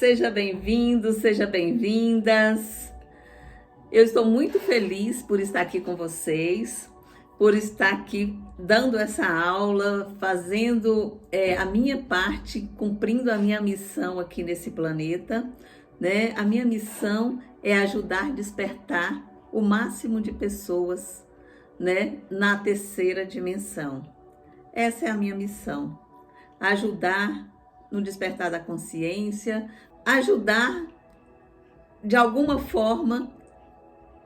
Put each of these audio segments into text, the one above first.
Seja bem-vindo, seja bem-vindas. Eu estou muito feliz por estar aqui com vocês, por estar aqui dando essa aula, fazendo a minha parte, cumprindo a minha missão aqui nesse planeta, né? A minha missão é ajudar a despertar o máximo de pessoas, né, na terceira dimensão. Essa é a minha missão, ajudar no despertar da consciência, ajudar de alguma forma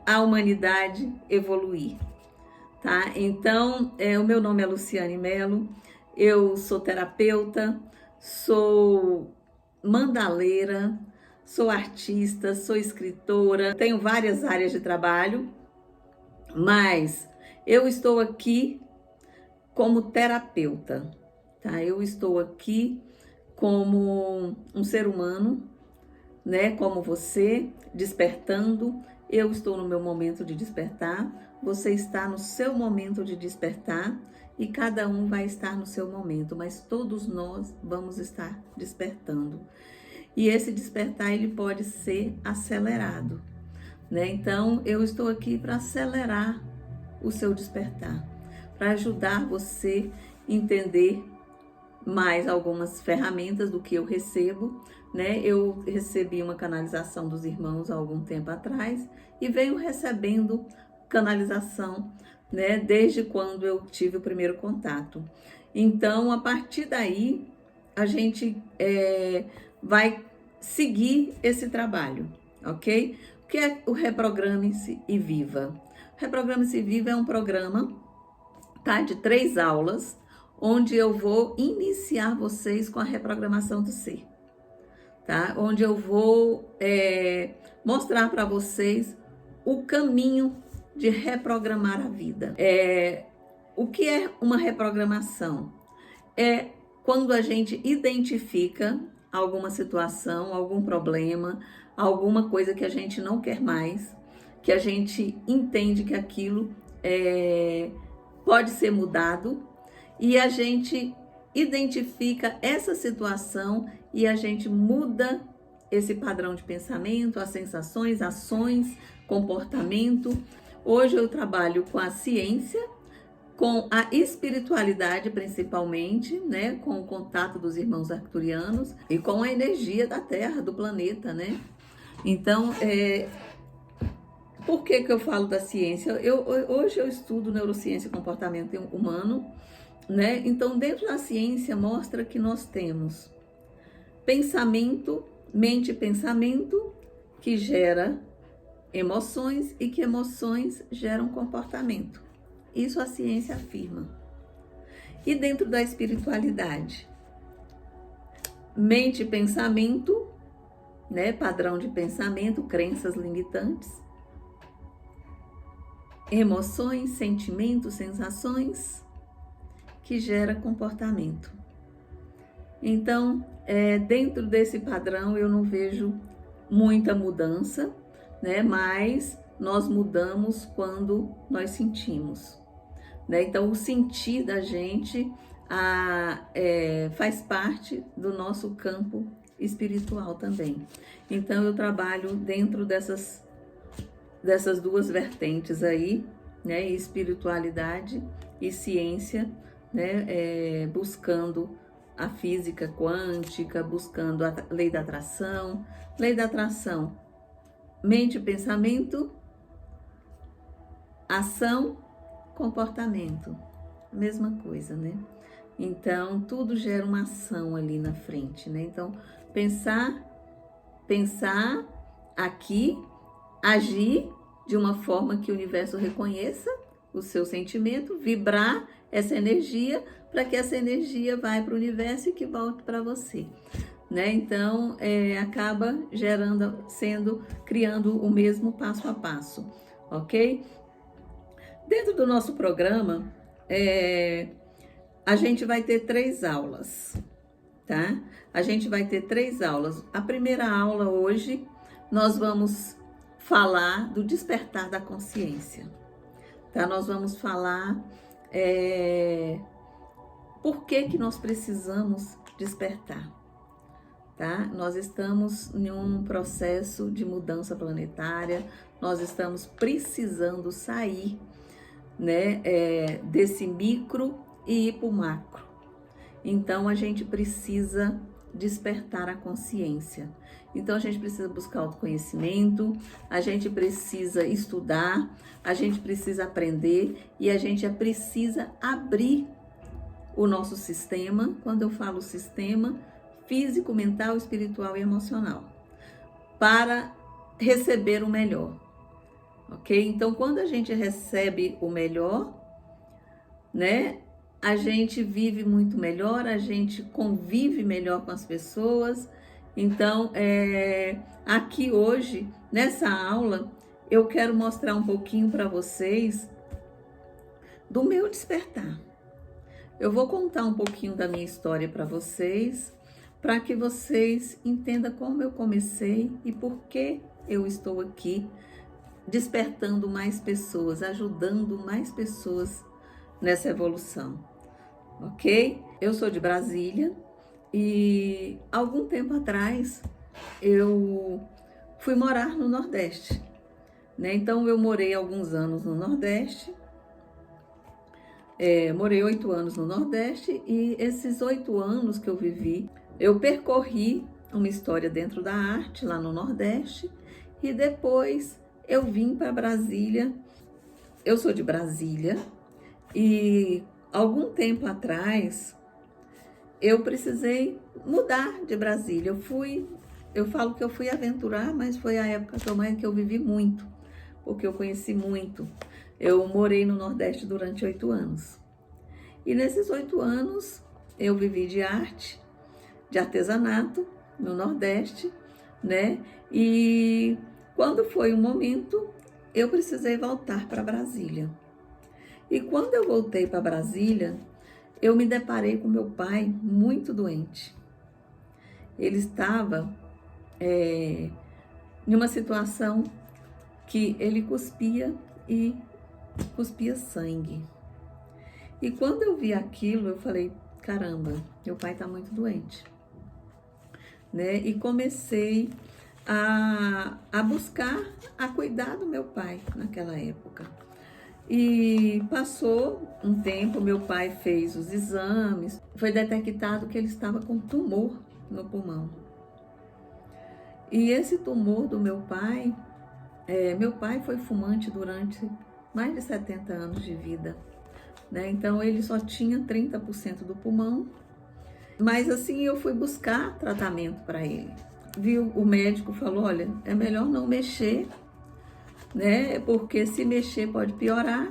a humanidade evoluir, tá? Então, o meu nome é Luciane Mello, eu sou terapeuta, sou mandaleira, sou artista, sou escritora, tenho várias áreas de trabalho, mas eu estou aqui como terapeuta, tá? Eu estou aqui como um ser humano, né? Como você, despertando. Eu estou no meu momento de despertar, você está no seu momento de despertar e cada um vai estar no seu momento, mas todos nós vamos estar despertando. E esse despertar, ele pode ser acelerado, né? Então, eu estou aqui para acelerar o seu despertar, para ajudar você a entender mais algumas ferramentas do que eu recebo, né? Eu recebi uma canalização dos irmãos há algum tempo atrás e venho recebendo canalização, né? Desde quando eu tive o primeiro contato. Então, a partir daí, a gente vai seguir esse trabalho, ok? O que é o Reprograme-se e Viva? O Reprograme-se e Viva é um programa, tá? De 3 aulas, onde eu vou iniciar vocês com a reprogramação do ser, tá? Onde eu vou mostrar para vocês o caminho de reprogramar a vida. O que é uma reprogramação? É quando a gente identifica alguma situação, algum problema, alguma coisa que a gente não quer mais, que a gente entende que aquilo pode ser mudado, e a gente identifica essa situação e a gente muda esse padrão de pensamento, as sensações, ações, comportamento. Hoje eu trabalho com a ciência, com a espiritualidade principalmente, né, com o contato dos irmãos arcturianos e com a energia da Terra, do planeta, né? Então, por que eu falo da ciência? Hoje eu estudo neurociência e comportamento humano, né? Então, dentro da ciência mostra que nós temos pensamento, mente e pensamento, que gera emoções e que emoções geram comportamento. Isso a ciência afirma. E dentro da espiritualidade, mente e pensamento, né? Padrão de pensamento, crenças limitantes, emoções, sentimentos, sensações, que gera comportamento. Então, dentro desse padrão eu não vejo muita mudança, né? Mas nós mudamos quando nós sentimos, né? Então, o sentir da gente faz parte do nosso campo espiritual também. Então, eu trabalho dentro dessas 2 vertentes aí, né? Espiritualidade e ciência, né, buscando a física quântica, buscando a lei da atração. Lei da atração, mente, pensamento, ação, comportamento. Mesma coisa, né? Então, tudo gera uma ação ali na frente, né? Então, pensar aqui, agir de uma forma que o universo reconheça o seu sentimento, vibrar essa energia, para que essa energia vá para o universo e que volte para você, né? Então, acaba criando o mesmo passo a passo, ok? Dentro do nosso programa, a gente vai ter 3 aulas, tá? A gente vai ter 3 aulas. A primeira aula hoje, nós vamos falar do despertar da consciência, tá? Nós vamos falar por que nós precisamos despertar. tá? Nós estamos em um processo de mudança planetária, nós estamos precisando sair, né, desse micro e ir para o macro. Então, a gente precisa despertar a consciência. Então, a gente precisa buscar autoconhecimento, a gente precisa estudar, a gente precisa aprender e a gente precisa abrir o nosso sistema. Quando eu falo sistema, físico, mental, espiritual e emocional, para receber o melhor, ok? Então, quando a gente recebe o melhor, né, a gente vive muito melhor, a gente convive melhor com as pessoas. Então, aqui hoje, nessa aula, eu quero mostrar um pouquinho para vocês do meu despertar. Eu vou contar um pouquinho da minha história para vocês, para que vocês entendam como eu comecei e por que eu estou aqui despertando mais pessoas, ajudando mais pessoas nessa evolução, ok? Eu sou de Brasília e algum tempo atrás eu fui morar no Nordeste, né? Então eu morei alguns anos no Nordeste, morei 8 anos no Nordeste e esses 8 anos que eu vivi, eu percorri uma história dentro da arte lá no Nordeste e depois eu vim para Brasília. Eu sou de Brasília e algum tempo atrás eu precisei mudar de Brasília. Eu falo que eu fui aventurar, mas foi a época que eu vivi muito, porque eu conheci muito. Eu morei no Nordeste durante 8 anos. E nesses 8 anos eu vivi de arte, de artesanato no Nordeste, né? E quando foi o momento, eu precisei voltar para Brasília. E quando eu voltei para Brasília, eu me deparei com meu pai muito doente. Ele estava em uma situação que ele cuspia e cuspia sangue. E quando eu vi aquilo, eu falei, caramba, meu pai está muito doente, né? E comecei a buscar, a cuidar do meu pai naquela época. E passou um tempo, meu pai fez os exames, foi detectado que ele estava com tumor no pulmão. E esse tumor do meu pai foi fumante durante mais de 70 anos de vida, né? Então ele só tinha 30% do pulmão, mas assim eu fui buscar tratamento para ele. Viu, o médico falou, olha, é melhor não mexer, né? Porque se mexer pode piorar,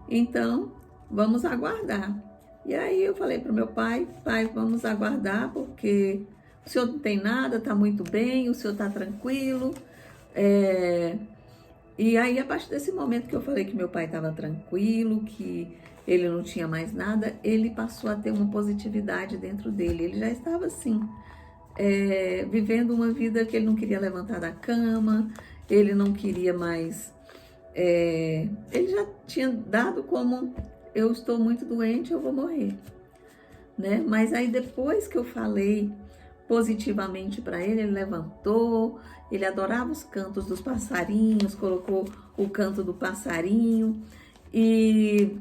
então vamos aguardar. E aí eu falei para o meu pai, vamos aguardar, porque o senhor não tem nada, está muito bem, o senhor está tranquilo. E aí, a partir desse momento que eu falei que meu pai estava tranquilo, que ele não tinha mais nada, ele passou a ter uma positividade dentro dele. Ele já estava assim, vivendo uma vida que ele não queria levantar da cama, ele não queria mais... ele já tinha dado como, eu estou muito doente, eu vou morrer, né? Mas aí depois que eu falei positivamente para ele, ele levantou, ele adorava os cantos dos passarinhos, colocou o canto do passarinho e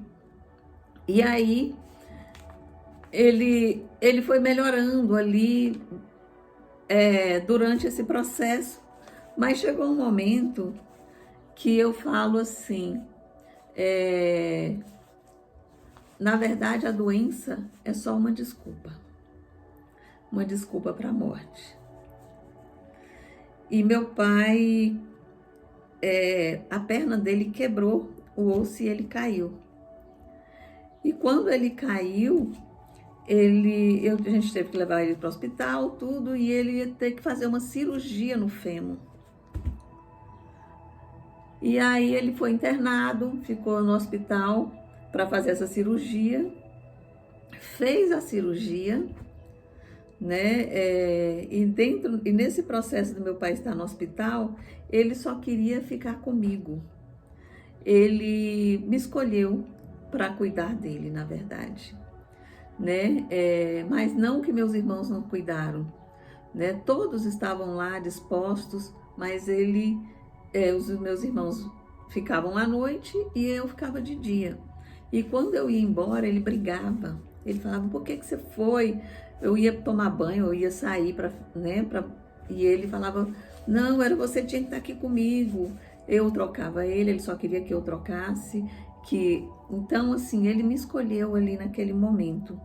aí ele foi melhorando ali durante esse processo, mas chegou um momento que eu falo assim, na verdade a doença é só uma desculpa para a morte. E meu pai, a perna dele quebrou o osso e ele caiu. E quando ele caiu, a gente teve que levar ele para o hospital, tudo, e ele ia ter que fazer uma cirurgia no fêmur. E aí ele foi internado, ficou no hospital para fazer essa cirurgia, fez a cirurgia, né? E nesse processo do meu pai estar no hospital, ele só queria ficar comigo. Ele me escolheu para cuidar dele, na verdade, né? Mas não que meus irmãos não cuidaram, né? Todos estavam lá dispostos, mas os meus irmãos ficavam à noite e eu ficava de dia. E quando eu ia embora, ele brigava. Ele falava: por que você foi? Eu ia tomar banho, eu ia sair e ele falava: não, era você que tinha que estar aqui comigo. Eu trocava ele só queria que eu trocasse. Então, assim, ele me escolheu ali naquele momento.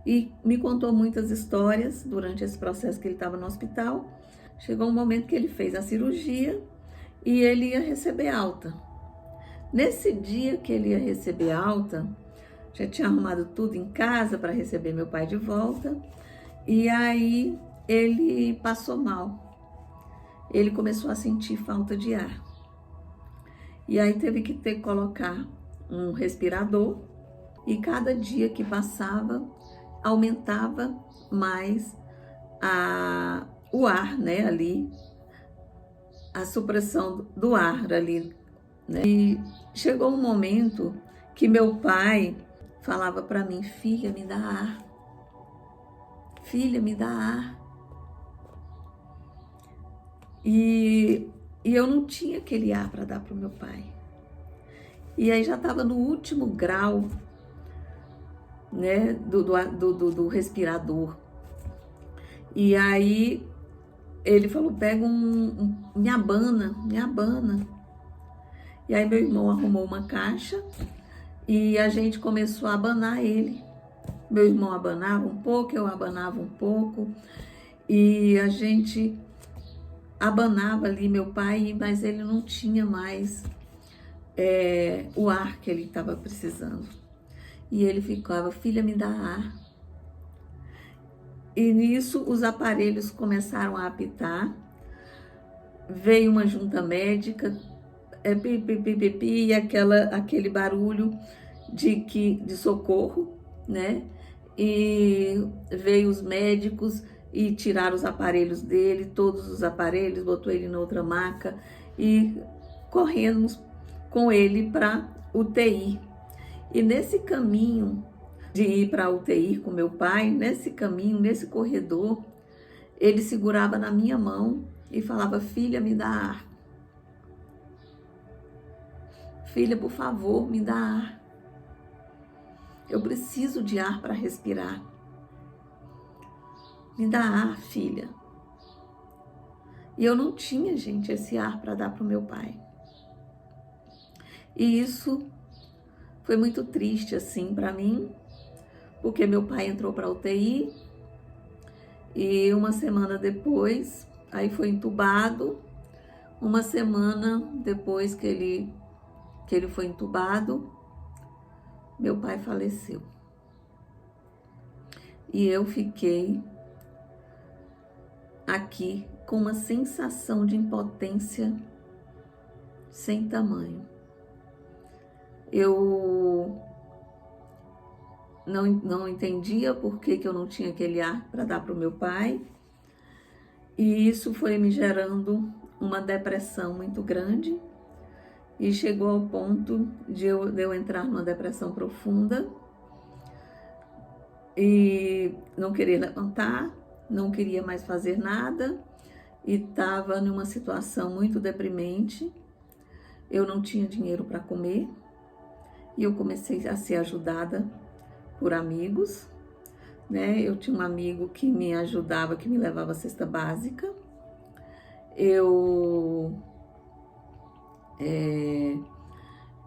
E me contou muitas histórias durante esse processo que ele estava no hospital. Chegou um momento que ele fez a cirurgia e ele ia receber alta. Nesse dia que ele ia receber alta, já tinha arrumado tudo em casa para receber meu pai de volta. E aí ele passou mal. Ele começou a sentir falta de ar. E aí teve que colocar um respirador. E cada dia que passava, aumentava mais o ar, né, ali, a supressão do ar ali, né? E chegou um momento que meu pai falava para mim: filha, me dá ar. Filha, me dá ar. E eu não tinha aquele ar para dar para o meu pai. E aí já estava no último grau, né, do respirador. E aí ele falou: pega me abana. E aí meu irmão arrumou uma caixa e a gente começou a abanar ele. Meu irmão abanava um pouco, eu abanava um pouco. E a gente abanava ali meu pai, mas ele não tinha mais o ar que ele estava precisando. E ele ficava: filha, me dá ar. E nisso os aparelhos começaram a apitar. Veio uma junta médica, e aquele barulho de socorro, né? E veio os médicos e tiraram os aparelhos dele, todos os aparelhos, botou ele na outra maca e corremos com ele para UTI. E nesse caminho de ir para a UTI com meu pai, nesse caminho, nesse corredor, ele segurava na minha mão e falava: filha, me dá ar. Filha, por favor, me dá ar. Eu preciso de ar para respirar. Me dá ar, filha. E eu não tinha, gente, esse ar para dar para o meu pai. E isso foi muito triste, assim, para mim, porque meu pai entrou para a UTI e uma semana depois, aí foi entubado. Uma semana depois que ele foi entubado, meu pai faleceu. E eu fiquei aqui com uma sensação de impotência sem tamanho. Eu não entendia por que eu não tinha aquele ar para dar para o meu pai. E isso foi me gerando uma depressão muito grande. E chegou ao ponto de eu entrar numa depressão profunda. E não querer levantar, não queria mais fazer nada. E estava numa situação muito deprimente. Eu não tinha dinheiro para comer. E eu comecei a ser ajudada por amigos, né? Eu tinha um amigo que me ajudava, que me levava a cesta básica.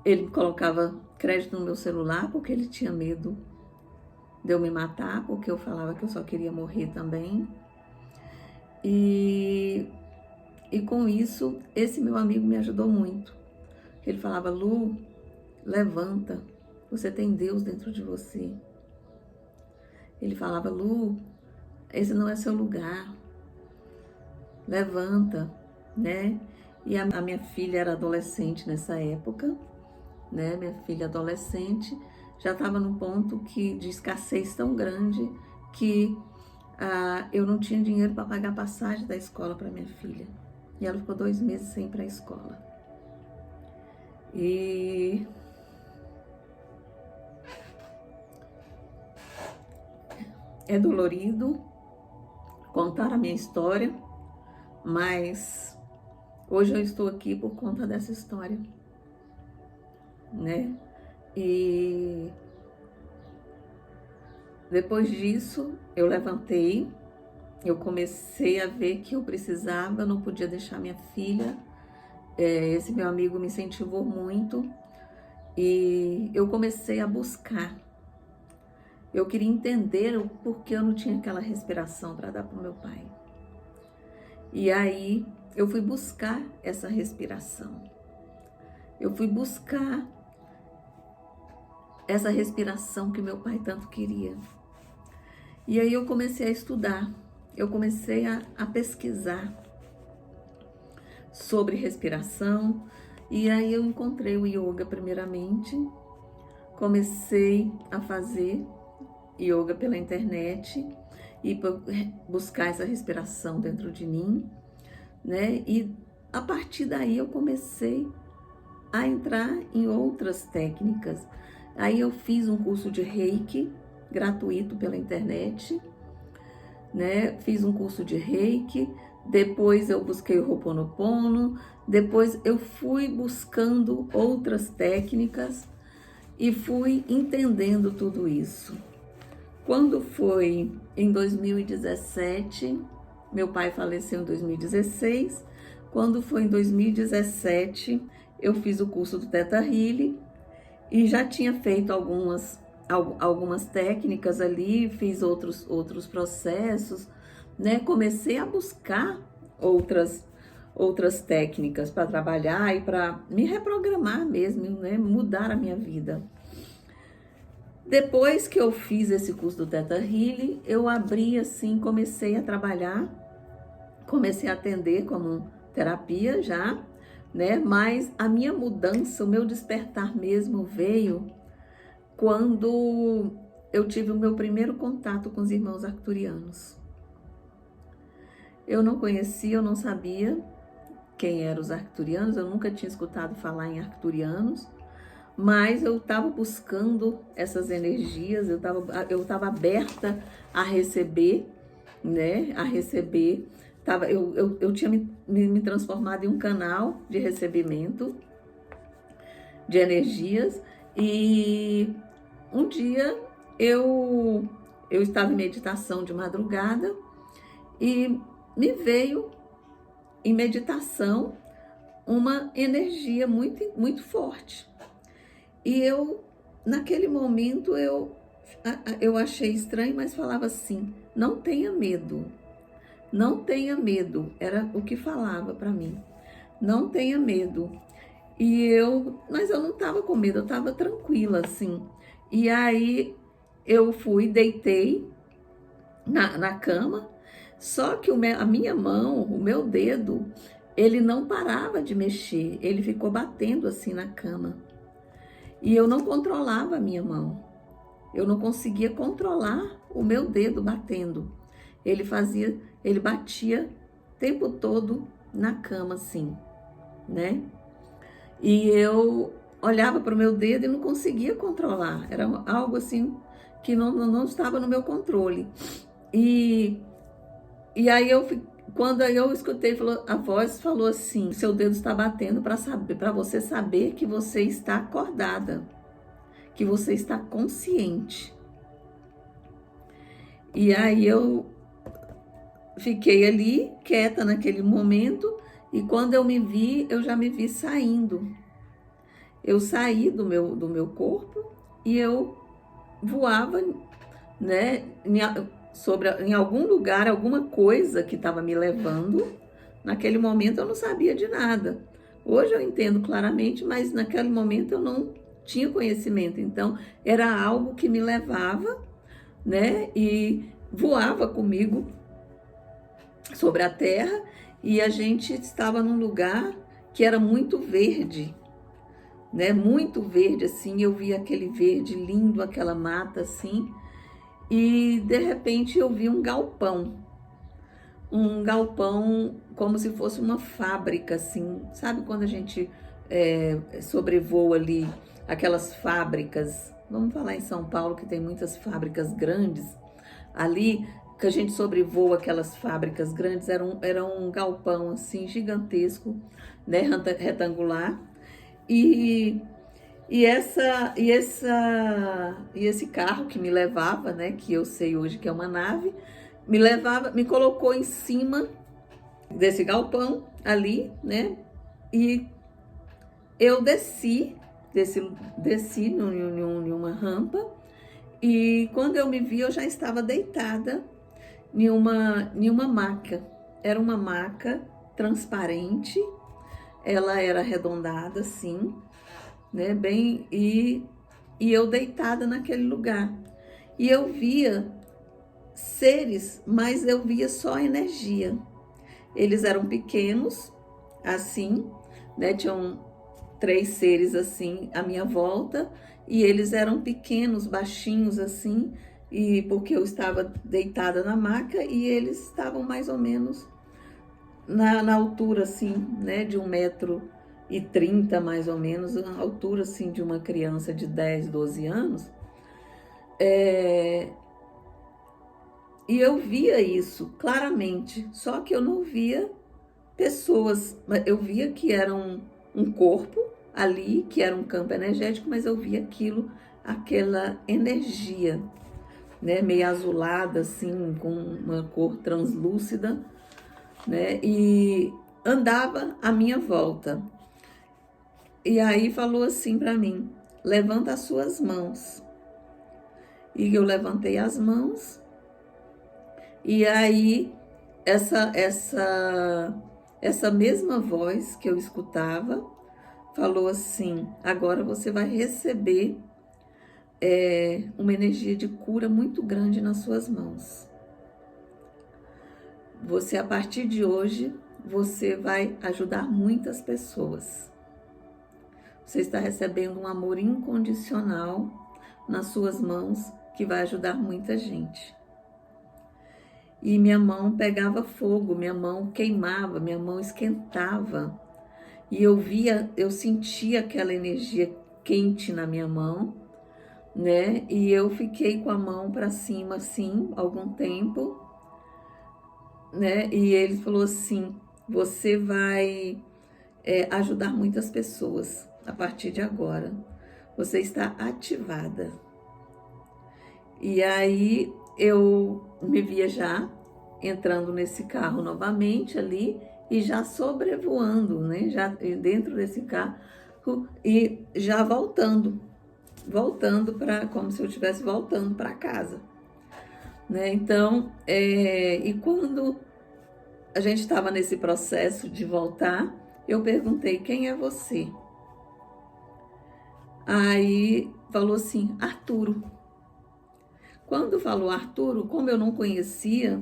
Ele colocava crédito no meu celular porque ele tinha medo de eu me matar, porque eu falava que eu só queria morrer também. E com isso, esse meu amigo me ajudou muito. Ele falava: Lu, levanta, você tem Deus dentro de você. Ele falava: Lu, esse não é seu lugar, levanta, né? E a minha filha era adolescente nessa época, né? Minha filha adolescente já estava num ponto de escassez tão grande que eu não tinha dinheiro para pagar a passagem da escola para minha filha. E ela ficou 2 meses sem ir para a escola. E é dolorido contar a minha história, mas hoje eu estou aqui por conta dessa história, né? E depois disso, eu levantei, eu comecei a ver que eu precisava, eu não podia deixar minha filha. Esse meu amigo me incentivou muito e eu comecei a buscar. Eu queria entender o porquê eu não tinha aquela respiração para dar para o meu pai. E aí eu fui buscar essa respiração. Eu fui buscar essa respiração que meu pai tanto queria. E aí eu comecei a estudar, eu comecei a pesquisar sobre respiração. E aí eu encontrei o yoga primeiramente, comecei a fazer yoga pela internet e buscar essa respiração dentro de mim, né? E a partir daí eu comecei a entrar em outras técnicas. Aí eu fiz um curso de Reiki gratuito pela internet, né? Fiz um curso de Reiki, depois eu busquei o Ho'oponopono, depois eu fui buscando outras técnicas e fui entendendo tudo isso. Quando foi em 2017, meu pai faleceu em 2016, quando foi em 2017, eu fiz o curso do Theta Healing e já tinha feito algumas técnicas ali, fiz outros processos, né? Comecei a buscar outras técnicas para trabalhar e para me reprogramar mesmo, né? Mudar a minha vida. Depois que eu fiz esse curso do Theta Healing, eu abri assim, comecei a trabalhar, comecei a atender como terapia já, né? Mas a minha mudança, o meu despertar mesmo veio quando eu tive o meu primeiro contato com os irmãos arcturianos. Eu não conhecia, eu não sabia quem eram os arcturianos, eu nunca tinha escutado falar em arcturianos, mas eu estava buscando essas energias, eu estava aberta a receber, né? A receber. Eu tinha me transformado em um canal de recebimento de energias e um dia eu estava em meditação de madrugada e me veio em meditação uma energia muito, muito forte. E naquele momento, eu achei estranho, mas falava assim, não tenha medo, não tenha medo, era o que falava para mim, não tenha medo. Mas eu não estava com medo, eu estava tranquila, assim. E aí eu deitei na cama, só que a minha mão, o meu dedo, ele não parava de mexer, ele ficou batendo assim na cama. E eu não controlava a minha mão, eu não conseguia controlar o meu dedo batendo. Ele batia o tempo todo na cama assim, né? E eu olhava para o meu dedo e não conseguia controlar, era algo assim que não estava no meu controle. E aí quando eu escutei, a voz falou assim, seu dedo está batendo para você saber que você está acordada, que você está consciente. E aí eu fiquei ali, quieta naquele momento, e quando eu me vi, eu já me vi saindo. Eu saí do meu corpo e eu voava, né, em algum lugar, alguma coisa que estava me levando. Naquele momento eu não sabia de nada. Hoje eu entendo claramente, mas naquele momento eu não tinha conhecimento. Então era algo que me levava, né, e voava comigo sobre a terra, e a gente estava num lugar que era muito verde, né, muito verde assim. Eu vi aquele verde lindo, aquela mata assim. E de repente eu vi um galpão como se fosse uma fábrica, assim, sabe quando a gente sobrevoa ali aquelas fábricas, vamos falar em São Paulo que tem muitas fábricas grandes, ali que a gente sobrevoa aquelas fábricas grandes, era um galpão assim gigantesco, né, retangular. E, e esse carro que me levava, né, que eu sei hoje que é uma nave, me colocou em cima desse galpão ali, né? E eu desci em uma rampa, e quando eu me vi, eu já estava deitada em uma maca. Era uma maca transparente, ela era arredondada assim, né? E eu deitada naquele lugar. E eu via seres, mas eu via só energia. Eles eram pequenos, assim, né? Tinham 3 seres assim à minha volta, e eles eram pequenos, baixinhos assim, e porque eu estava deitada na maca, e eles estavam mais ou menos na altura assim, né, de 1,30 m mais ou menos, a altura assim de uma criança de 10, 12 anos. E eu via isso claramente, só que eu não via pessoas, eu via que era um corpo ali, que era um campo energético, mas eu via aquela energia, né, meio azulada, assim, com uma cor translúcida, né, e andava à minha volta. E aí falou assim para mim: levanta as suas mãos. E eu levantei as mãos, e aí essa mesma voz que eu escutava falou assim: agora você vai receber uma energia de cura muito grande nas suas mãos. Você, a partir de hoje, você vai ajudar muitas pessoas. Você está recebendo um amor incondicional nas suas mãos que vai ajudar muita gente. E minha mão pegava fogo, minha mão queimava, minha mão esquentava. E eu sentia aquela energia quente na minha mão, né? E eu fiquei com a mão para cima assim, algum tempo, né? E ele falou assim: você vai ajudar muitas pessoas a partir de agora. Você está ativada. E aí eu me via já entrando nesse carro novamente ali e já sobrevoando, né? Já dentro desse carro e já voltando para, como se eu estivesse voltando para casa, né? Então, e quando a gente estava nesse processo de voltar, eu perguntei: quem é você? Aí falou assim: Arturo. Quando falou Arturo, como eu não conhecia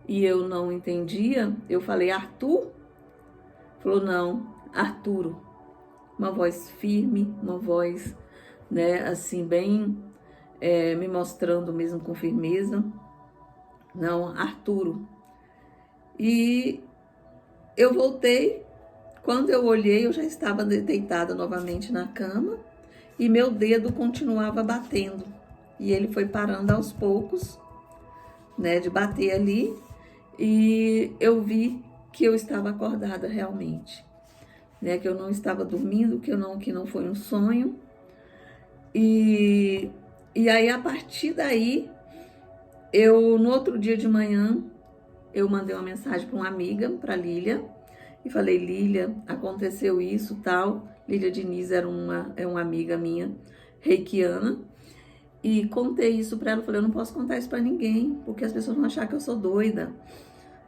e eu não entendia, eu falei: Arthur? Falou: não, Arturo. Uma voz firme, uma voz, né, assim, bem me mostrando mesmo com firmeza. Não, Arturo. E eu voltei. Quando eu olhei, eu já estava deitada novamente na cama e meu dedo continuava batendo. E ele foi parando aos poucos, né, de bater ali, e eu vi que eu estava acordada realmente, né, que eu não estava dormindo, que não foi um sonho. E aí, a partir daí, no outro dia de manhã, eu mandei uma mensagem para uma amiga, para Lília, e falei: Lília, aconteceu isso, tal. Lília Diniz é uma amiga minha, reikiana, e contei isso para ela. Falei: eu não posso contar isso para ninguém, porque as pessoas vão achar que eu sou doida,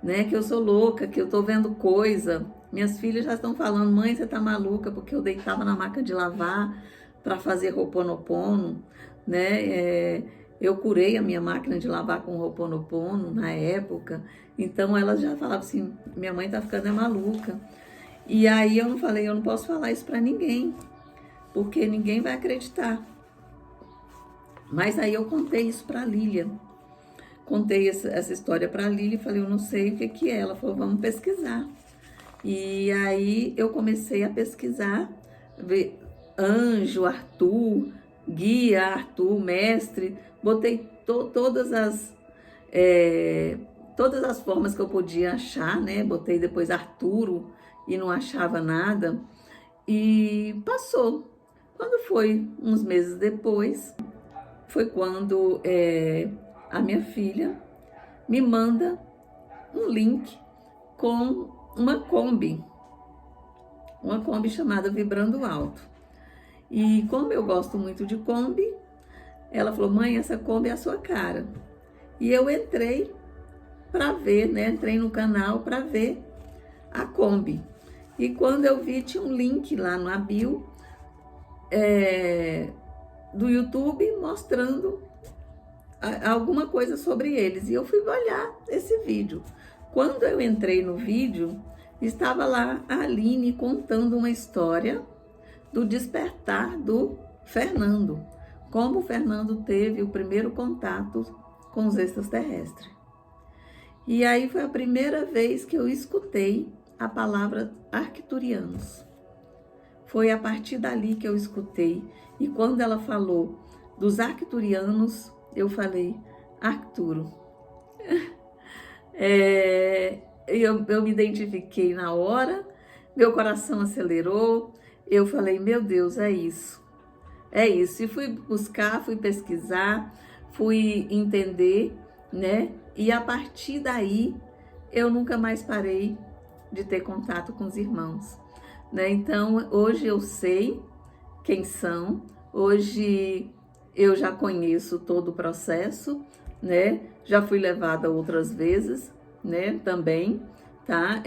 né, que eu sou louca, que eu tô vendo coisa. Minhas filhas já estão falando: mãe, você tá maluca, porque eu deitava na máquina de lavar para fazer Ho'oponopono, né? Eu curei a minha máquina de lavar com Ho'oponopono na época. Então elas já falavam assim: minha mãe tá ficando maluca. E aí eu não posso falar isso para ninguém, porque ninguém vai acreditar. Mas aí eu contei isso para Lília. Contei essa história para a Lília e falei: eu não sei o que é. Ela falou: vamos pesquisar. E aí eu comecei a pesquisar, ver anjo, Arthur, guia, Arthur, mestre. Botei todas todas as formas que eu podia achar, né? Botei depois Arturo e não achava nada. E passou. Quando foi uns meses depois, foi quando a minha filha me manda um link com uma Kombi chamada Vibrando Alto. E como eu gosto muito de Kombi, ela falou: mãe, essa Kombi é a sua cara. E eu entrei para ver, né? Entrei no canal para ver a Kombi. E quando eu vi, tinha um link lá na bio do YouTube mostrando alguma coisa sobre eles. E eu fui olhar esse vídeo. Quando eu entrei no vídeo, estava lá a Aline contando uma história do despertar do Fernando. Como o Fernando teve o primeiro contato com os extraterrestres. E aí foi a primeira vez que eu escutei a palavra arcturianos. Foi a partir dali que eu escutei. E quando ela falou dos arcturianos, eu falei: Arcturo. Eu me identifiquei na hora, meu coração acelerou, eu falei: meu Deus, é isso. É isso. E fui buscar, fui pesquisar, fui entender, né? E a partir daí, eu nunca mais parei de ter contato com os irmãos, né? Então, hoje eu sei quem são, hoje eu já conheço todo o processo, né? Já fui levada outras vezes, né? Também, tá?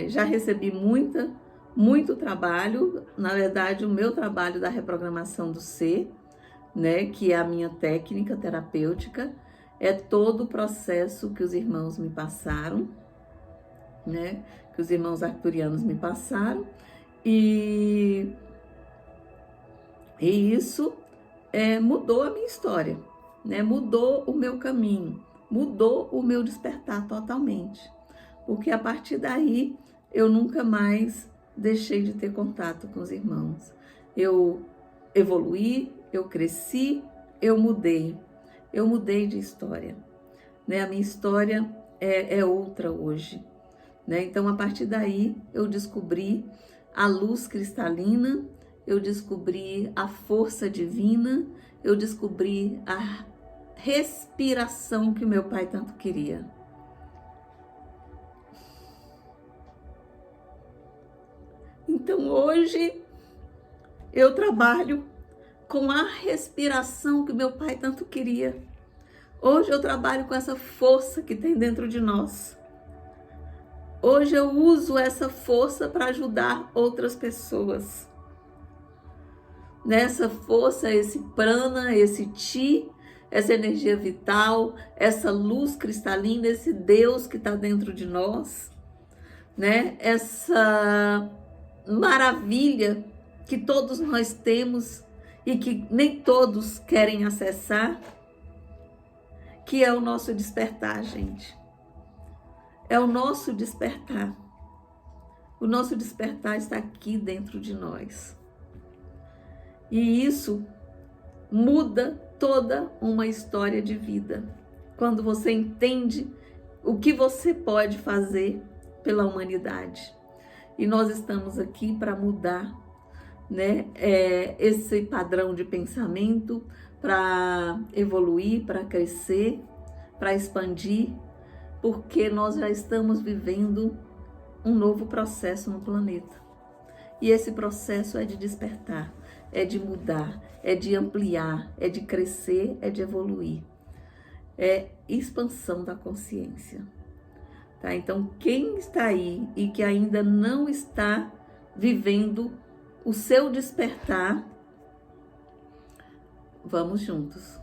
Já recebi muito trabalho, na verdade, o meu trabalho da reprogramação do ser, né? Que é a minha técnica terapêutica, é todo o processo que os irmãos me passaram, né? Que os irmãos arcturianos me passaram, e isso mudou a minha história, né? Mudou o meu caminho, mudou o meu despertar totalmente, porque a partir daí eu nunca mais deixei de ter contato com os irmãos. Eu evoluí, eu cresci, eu mudei de história, né? A minha história é outra hoje, né? Então, a partir daí, eu descobri a luz cristalina, eu descobri a força divina, eu descobri a respiração que o meu pai tanto queria. Então, hoje, eu trabalho com a respiração que o meu pai tanto queria. Hoje eu trabalho com essa força que tem dentro de nós. Hoje eu uso essa força para ajudar outras pessoas. Nessa força, esse prana, esse chi, essa energia vital, essa luz cristalina, esse Deus que está dentro de nós, né? Essa maravilha que todos nós temos e que nem todos querem acessar, que é o nosso despertar, gente. É o nosso despertar. O nosso despertar está aqui dentro de nós. E isso muda toda uma história de vida. Quando você entende o que você pode fazer pela humanidade. E nós estamos aqui para mudar, né, esse padrão de pensamento, para evoluir, para crescer, para expandir, porque nós já estamos vivendo um novo processo no planeta. E esse processo é de despertar, é de mudar, é de ampliar, é de crescer, é de evoluir. É expansão da consciência. Tá? Então, quem está aí e que ainda não está vivendo o seu despertar, vamos juntos.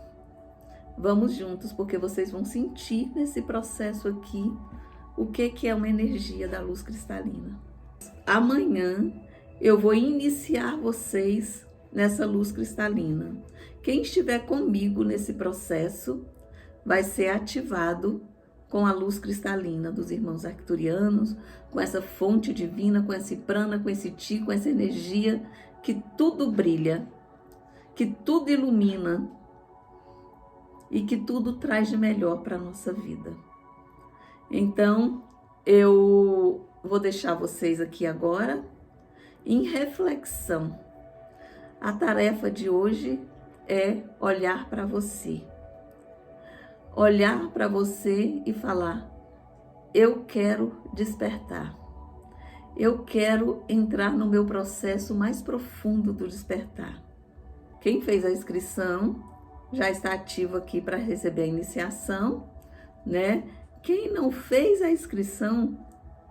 Vamos juntos, porque vocês vão sentir nesse processo aqui o que é uma energia da luz cristalina. Amanhã eu vou iniciar vocês nessa luz cristalina. Quem estiver comigo nesse processo vai ser ativado com a luz cristalina dos irmãos arcturianos, com essa fonte divina, com esse prana, com esse chi, com essa energia que tudo brilha, que tudo ilumina, e que tudo traz de melhor para a nossa vida. Então, eu vou deixar vocês aqui agora em reflexão. A tarefa de hoje é olhar para você. Olhar para você e falar: eu quero despertar. Eu quero entrar no meu processo mais profundo do despertar. Quem fez a inscrição já está ativo aqui para receber a iniciação, né? Quem não fez a inscrição,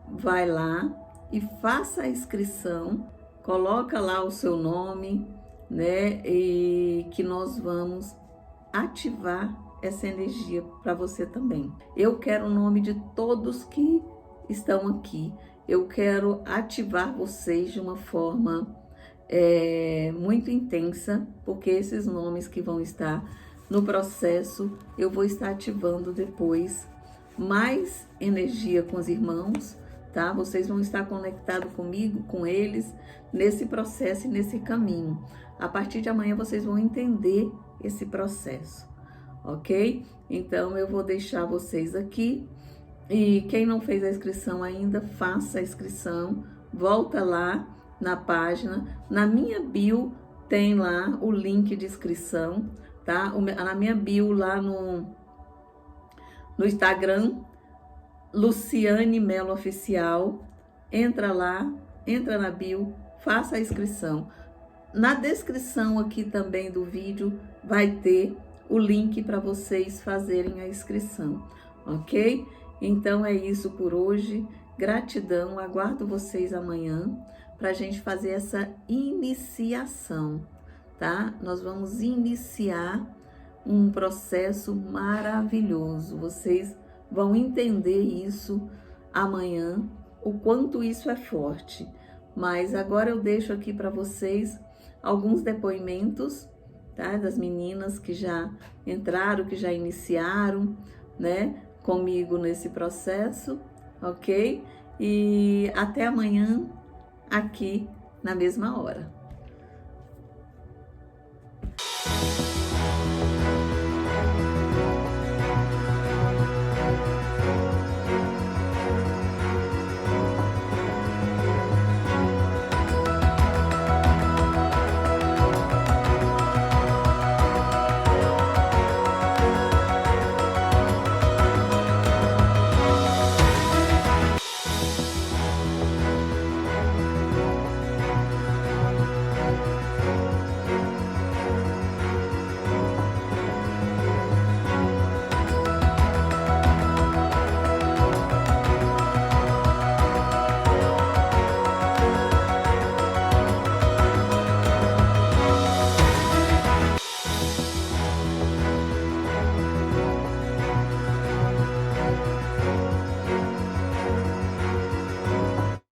vai lá e faça a inscrição, coloca lá o seu nome, né? E que nós vamos ativar essa energia para você também. Eu quero o nome de todos que estão aqui. Eu quero ativar vocês de uma forma muito intensa, porque esses nomes que vão estar no processo, eu vou estar ativando depois mais energia com os irmãos, tá? Vocês vão estar conectados comigo, com eles, nesse processo e nesse caminho. A partir de amanhã vocês vão entender esse processo, ok? Então eu vou deixar vocês aqui, e quem não fez a inscrição ainda, faça a inscrição, volta lá na página, na minha bio tem lá o link de inscrição, tá? Na minha bio lá no Instagram, Luciane Melo Oficial, entra lá, entra na bio, faça a inscrição. Na descrição aqui também do vídeo vai ter o link para vocês fazerem a inscrição, ok? Então é isso por hoje, gratidão, aguardo vocês amanhã para a gente fazer essa iniciação, tá? Nós vamos iniciar um processo maravilhoso, vocês vão entender isso amanhã, o quanto isso é forte. Mas agora eu deixo aqui para vocês alguns depoimentos, tá? Das meninas que já entraram, que já iniciaram, né? Comigo nesse processo, ok? E até amanhã aqui na mesma hora.